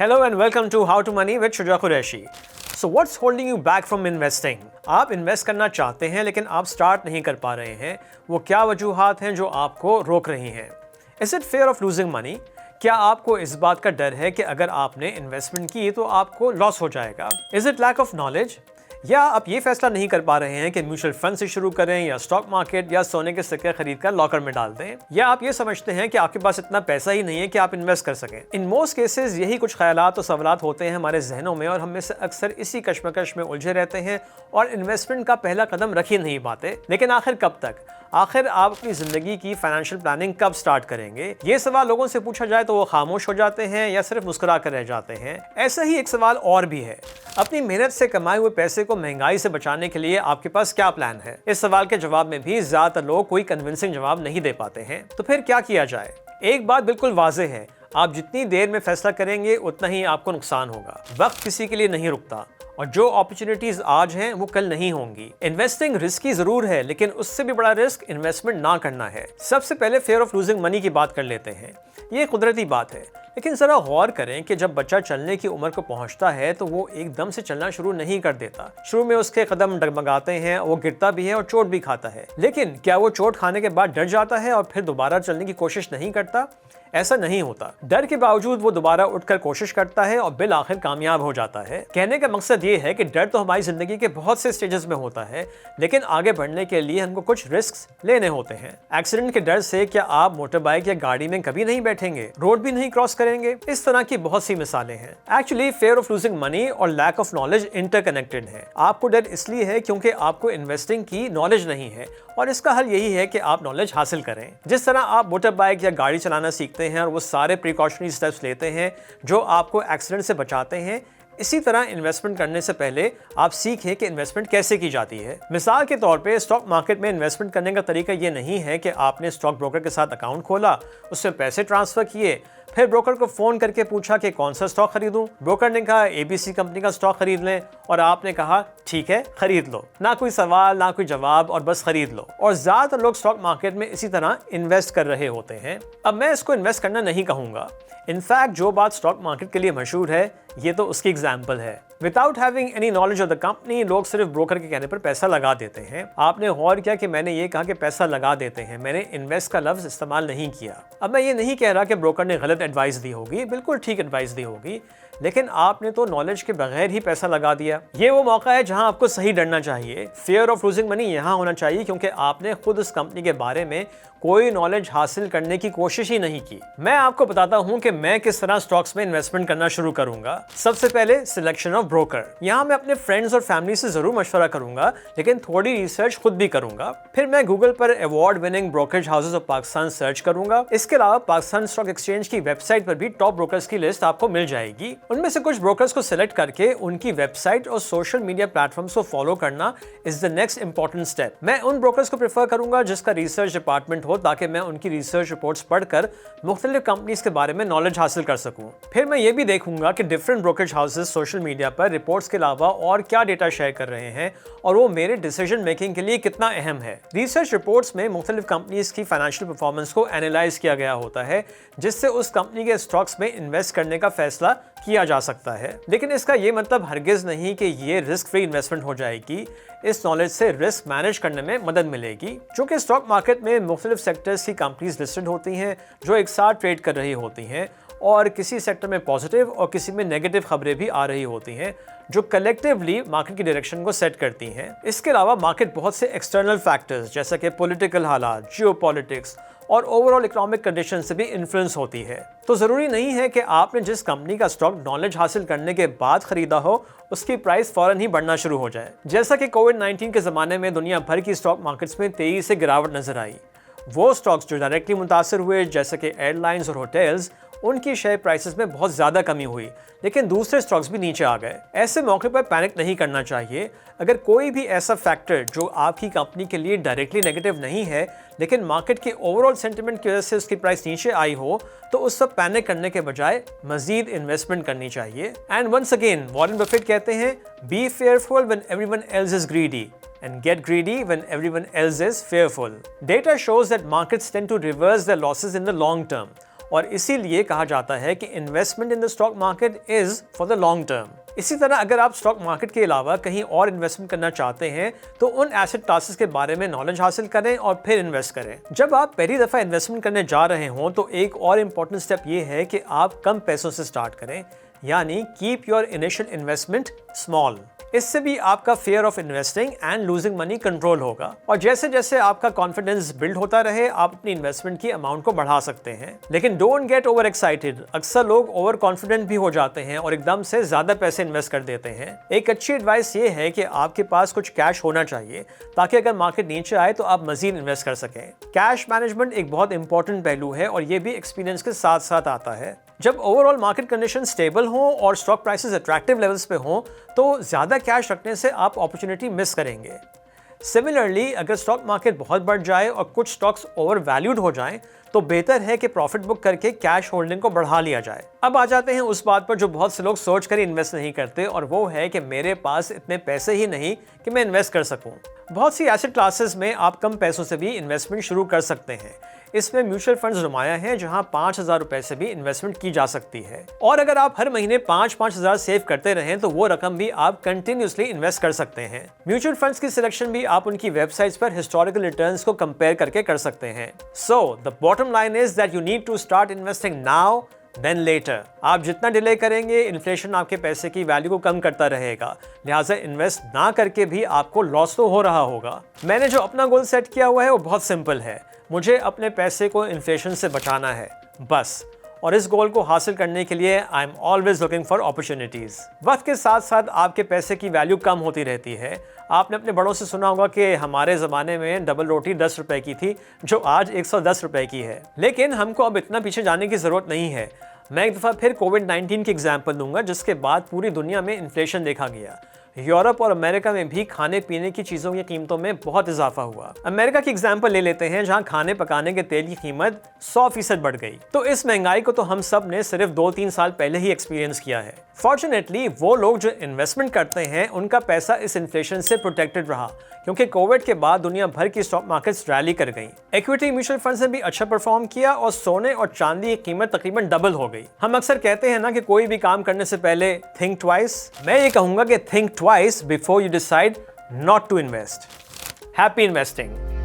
Hello and welcome to How to Money with Shuja Qureshi. So what's holding you back from investing? आप invest करना चाहते हैं लेकिन आप स्टार्ट नहीं कर पा रहे हैं। वो क्या वजूहात हैं जो आपको रोक रही हैं? Is it fear of losing money? क्या आपको इस बात का डर है कि अगर आपने इन्वेस्टमेंट की तो आपको लॉस हो जाएगा? Is it lack of knowledge? या आप ये फैसला नहीं कर पा रहे हैं कि म्यूचुअल फंड से शुरू करें या स्टॉक मार्केट या सोने के सिक्के खरीद कर लॉकर में डाल दें, या आप ये समझते हैं कि आपके पास इतना पैसा ही नहीं है कि आप इन्वेस्ट कर सकें। इन मोस्ट केसेस यही कुछ ख्यालात और सवालात होते हैं हमारे जहनों में और हम में से अक्सर इसी कश्मकश में उलझे रहते हैं और इन्वेस्टमेंट का पहला कदम रख ही नहीं पाते। लेकिन आखिर कब तक? आखिर आप अपनी जिंदगी की फाइनेंशियल प्लानिंग कब स्टार्ट करेंगे? ये सवाल लोगों से पूछा जाए तो वो खामोश हो जाते हैं या सिर्फ मुस्कुरा कर रह जाते हैं। ऐसा ही एक सवाल और भी है, अपनी मेहनत से कमाए हुए पैसे को महंगाई से बचाने के लिए आपके पास क्या प्लान है? इस सवाल के जवाब में भी ज्यादातर लोग कोई कन्विंसिंग जवाब नहीं दे पाते हैं। तो फिर क्या किया जाए? एक बात बिल्कुल वाज़ेह है, आप जितनी देर में फैसला करेंगे उतना ही आपको नुकसान होगा। वक्त किसी के लिए नहीं रुकता और जो अपॉर्चुनिटीज आज हैं वो कल नहीं होंगी। इन्वेस्टिंग रिस्की जरूर है लेकिन उससे भी बड़ा रिस्क इन्वेस्टमेंट ना करना है। सबसे पहले फेयर ऑफ लूजिंग मनी की बात कर लेते हैं। ये कुदरती बात है, लेकिन जरा गौर करें कि जब बच्चा चलने की उम्र को पहुंचता है तो वो एकदम से चलना शुरू नहीं कर देता। शुरू में उसके कदम डगमगाते हैं, वो गिरता भी है और चोट भी खाता है। लेकिन क्या वो चोट खाने के बाद डर जाता है और फिर दोबारा चलने की कोशिश नहीं करता? ऐसा नहीं होता। डर के बावजूद वो दोबारा उठकर कोशिश करता है और बिल आखिर कामयाब हो जाता है। कहने का मकसद ये है कि डर तो हमारी जिंदगी के बहुत से स्टेजेस में होता है, लेकिन आगे बढ़ने के लिए हमको कुछ रिस्क लेने होते हैं। एक्सीडेंट के डर से क्या आप मोटर बाइक या गाड़ी में कभी नहीं बैठेंगे, रोड भी नहीं क्रॉस करेंगे? इस तरह की बहुत सी मिसालें हैं। Actually fair of losing money और लैक ऑफ नॉलेज इंटरकनेक्टेड है। आपको डर इसलिए है क्योंकि आपको इन्वेस्टिंग की नॉलेज नहीं है और इसका हल यही है कि आप नॉलेज हासिल करें। जिस तरह आप मोटर बाइक या गाड़ी चलाना सीखते हैं और वो सारे प्रिकॉशनरी स्टेप्स लेते हैं जो आपको एक्सीडेंट से बचाते हैं, इसी तरह इन्वेस्टमेंट करने से पहले आप सीखें कि इन्वेस्टमेंट कैसे की जाती है। मिसाल के तौर पे स्टॉक मार्केट में इन्वेस्टमेंट करने का तरीका ये नहीं है कि आपने स्टॉक ब्रोकर के साथ अकाउंट खोला, उसमें पैसे ट्रांसफर किए, फिर ब्रोकर को फोन करके पूछा कि कौन सा स्टॉक खरीदूं। ब्रोकर ने कहा ABC कंपनी का स्टॉक खरीद लें और आपने कहा ठीक है खरीद लो। ना कोई सवाल ना कोई जवाब और बस खरीद लो। और ज्यादातर लोग स्टॉक मार्केट में इसी तरह इन्वेस्ट कर रहे होते हैं। अब मैं इसको इन्वेस्ट करना नहीं कहूंगा। इनफैक्ट जो बात स्टॉक मार्केट के लिए मशहूर है ये तो उसकी एग्जाम्पल है। Without having any knowledge of the company लोग सिर्फ ब्रोकर के कहने पर पैसा लगा देते हैं। आपने गौर किया कि मैंने ये कहा कि पैसा लगा देते हैं, मैंने इन्वेस्ट का लफ्ज इस्तेमाल नहीं किया। अब मैं ये नहीं कह रहा कि ब्रोकर ने गलत एडवाइस दी होगी, बिल्कुल ठीक एडवाइस दी होगी, लेकिन आपने तो नॉलेज के बगैर ही पैसा लगा दिया। ये वो मौका है जहां आपको सही डरना चाहिए। फेयर ऑफ लूजिंग मनी यहां होना चाहिए क्योंकि आपने खुद उस कंपनी के बारे में कोई नॉलेज हासिल करने की कोशिश ही नहीं की। मैं आपको बताता हूं कि मैं किस तरह स्टॉक्स में इन्वेस्टमेंट करना शुरू करूंगा। सबसे पहले सिलेक्शन ऑफ ब्रोकर। यहां मैं अपने फ्रेंड्स और फैमिली से जरूर मशवरा करूंगा, लेकिन थोड़ी रिसर्च खुद भी करूंगा। फिर मैं गूगल पर award winning brokerage houses of Pakistan search करूंगा। इसके अलावा पाकिस्तान स्टॉक एक्सचेंज की वेबसाइट पर भी टॉप ब्रोकर्स की लिस्ट आपको मिल जाएगी। उनमें से कुछ ब्रोकर्स को सिलेक्ट करके उनकी वेबसाइट और सोशल मीडिया प्लेटफॉर्म्स को फॉलो करना is the next important step. मैं उन ब्रोकर्स को प्रेफर करूंगा जिसका रिसर्च डिपार्टमेंट हो, ताकि मैं उनकी रिसर्च रिपोर्ट्स पढ़कर मुख्तलिफ कंपनीज के बारे में नॉलेज हासिल कर सकूं। फिर मैं ये भी देखूंगा कि different brokerage houses social media पर रिपोर्ट्स के अलावा और क्या डेटा शेयर कर रहे हैं और वो मेरे डिसीजन मेकिंग के लिए कितना अहम है। रिसर्च रिपोर्ट्स में मुख्तलिफ कंपनीज की फाइनेंशियल परफॉर्मेंस को एनालाइज किया गया होता है, जिससे उस कंपनी के स्टॉक्स में इन्वेस्ट करने का फैसला किया जा सकता है। लेकिन इसका ये मतलब हरगिज नहीं कि ये रिस्क फ्री इन्वेस्टमेंट हो जाएगी। इस नॉलेज से रिस्क मैनेज करने में मदद मिलेगी। चूंकि स्टॉक मार्केट में मुख्तलिफ सेक्टर्स की कंपनीज लिस्टेड होती हैं जो एक साथ ट्रेड कर रही होती हैं और किसी सेक्टर में पॉजिटिव और किसी में नेगेटिव खबरें भी आ रही होती हैं जो कलेक्टिवली मार्केट की डायरेक्शन को सेट करती हैं। इसके अलावा मार्केट बहुत से एक्सटर्नल फैक्टर्स जैसा कि पॉलिटिकल हालात, जियोपॉलिटिक्स और ओवरऑल इकोनॉमिक कंडीशन से भी इन्फ्लुएंस होती है। तो जरूरी नहीं है कि आपने जिस कंपनी का स्टॉक नॉलेज हासिल करने के बाद खरीदा हो उसकी प्राइस फौरन ही बढ़ना शुरू हो जाए। जैसा कि कोविड-19 के जमाने में दुनिया भर की स्टॉक मार्केट्स में तेजी से गिरावट नजर आई। वो स्टॉक्स जो डायरेक्टली मुतासर हुए जैसे कि एयरलाइंस और होटल्स, उनकी शेयर प्राइसेस में बहुत ज़्यादा कमी हुई, लेकिन दूसरे स्टॉक्स भी नीचे आ गए। ऐसे मौके पर पैनिक नहीं करना चाहिए। अगर कोई भी ऐसा फैक्टर जो आपकी कंपनी के लिए डायरेक्टली नेगेटिव नहीं है लेकिन मार्केट के ओवरऑल सेंटिमेंट की वजह से उसकी प्राइस नीचे आई हो, तो उस पर पैनिक करने के बजाय मजीद इन्वेस्टमेंट करनी चाहिए। And once again Warren Buffett कहते हैं, be fearful when everyone else is greedy and get greedy when everyone else is fearful. Data shows that markets tend to reverse their losses in the long term. और इसीलिए कहा जाता है कि investment in the stock market is for the long term. इसी तरह अगर आप स्टॉक मार्केट के अलावा कहीं और इन्वेस्टमेंट करना चाहते हैं तो उन एसेट क्लासेस के बारे में नॉलेज हासिल करें और फिर इन्वेस्ट करें। जब आप पहली दफ़ा इन्वेस्टमेंट करने जा रहे हों तो एक और इम्पॉर्टेंट स्टेप ये है कि आप कम पैसों से स्टार्ट करें, यानी keep your initial investment small. इससे भी आपका fear of investing and losing money control होगा और जैसे जैसे आपका कॉन्फिडेंस बिल्ड होता रहे आप अपनी इन्वेस्टमेंट की अमाउंट को बढ़ा सकते हैं। लेकिन डोंट गेट ओवर एक्साइटेड। अक्सर लोग ओवर कॉन्फिडेंट भी हो जाते हैं और एकदम से ज्यादा पैसे इन्वेस्ट कर देते हैं। एक अच्छी एडवाइस ये है कि आपके पास कुछ कैश होना चाहिए ताकि अगर मार्केट नीचे आए तो आप मजीद इन्वेस्ट कर सकें। कैश मैनेजमेंट एक बहुत इंपॉर्टेंट पहलू है और ये भी एक्सपीरियंस के साथ साथ आता है। जब ओवरऑल मार्केट कंडीशन स्टेबल हो और स्टॉक प्राइसेस अट्रैक्टिव लेवल्स पे हो तो ज़्यादा कैश रखने से आप अपॉर्चुनिटी मिस करेंगे। सिमिलरली अगर स्टॉक मार्केट बहुत बढ़ जाए और कुछ स्टॉक्स ओवर वैल्यूड हो जाएं तो बेहतर है कि प्रॉफिट बुक करके कैश होल्डिंग को बढ़ा लिया जाए। अब आ जाते हैं उस बात पर जो बहुत से लोग सोच कर इन्वेस्ट नहीं करते और वो है कि मेरे पास इतने पैसे ही नहीं कि मैं इन्वेस्ट कर सकूं। बहुत सी एसेट क्लासेस में आप कम पैसों से भी इन्वेस्टमेंट शुरू कर सकते हैं। इसमें म्यूचुअल फंड्स नुमाया हैं जहां 5,000 रुपए से भी इन्वेस्टमेंट की जा सकती है और अगर आप हर महीने 5-5 हज़ार सेव करते रहें तो वो रकम भी आप कंटिन्यूसली इन्वेस्ट कर सकते हैं। म्यूचुअल फंड्स की सिलेक्शन भी आप उनकी वेबसाइट्स पर हिस्टोरिकल रिटर्न्स को कंपेयर करके कर सकते हैं। So the bottom line is that you need to start investing now then later. आप जितना डिले करेंगे इन्फ्लेशन आपके पैसे की वैल्यू को कम करता रहेगा, लिहाजा इन्वेस्ट ना करके भी आपको लॉस तो हो रहा होगा। मैंने जो अपना गोल सेट किया हुआ है वो बहुत सिंपल है, मुझे अपने पैसे को इन्फ्लेशन से बचाना है बस। और इस गोल को हासिल करने के लिए I am always looking for opportunities. वक्त के साथ साथ आपके पैसे की वैल्यू कम होती रहती है। आपने अपने बड़ों से सुना होगा कि हमारे ज़माने में डबल रोटी 10 रुपए की थी जो आज 110 रुपए की है। लेकिन हमको अब इतना पीछे जाने की ज़रूरत नहीं है। मैं एक दफ़ा फिर कोविड-19 की एग्जाम्पल दूंगा जिसके बाद पूरी दुनिया में इन्फ्लेशन देखा गया। यूरोप और अमेरिका में भी खाने पीने की चीज़ों की कीमतों में बहुत इजाफा हुआ। अमेरिका की एग्जाम्पल ले लेते हैं जहां खाने पकाने के तेल की कीमत 100% बढ़ गई। तो इस महंगाई को तो हम सब ने सिर्फ 2-3 साल पहले ही एक्सपीरियंस किया है। फॉर्चुनेटली वो लोग जो इन्वेस्टमेंट करते हैं उनका पैसा इस इन्फ्लेशन से प्रोटेक्टेड रहा क्योंकि कोविड के बाद दुनिया भर की स्टॉक मार्केट्स रैली कर गई। इक्विटी म्यूचुअल फंड्स ने भी अच्छा परफॉर्म किया और सोने और चांदी की कीमत तकरीबन डबल हो गई। हम अक्सर कहते हैं ना कि कोई भी काम करने से पहले थिंक ट्वाइस। मैं ये कहूंगा कि think twice before you decide not to invest. Happy investing!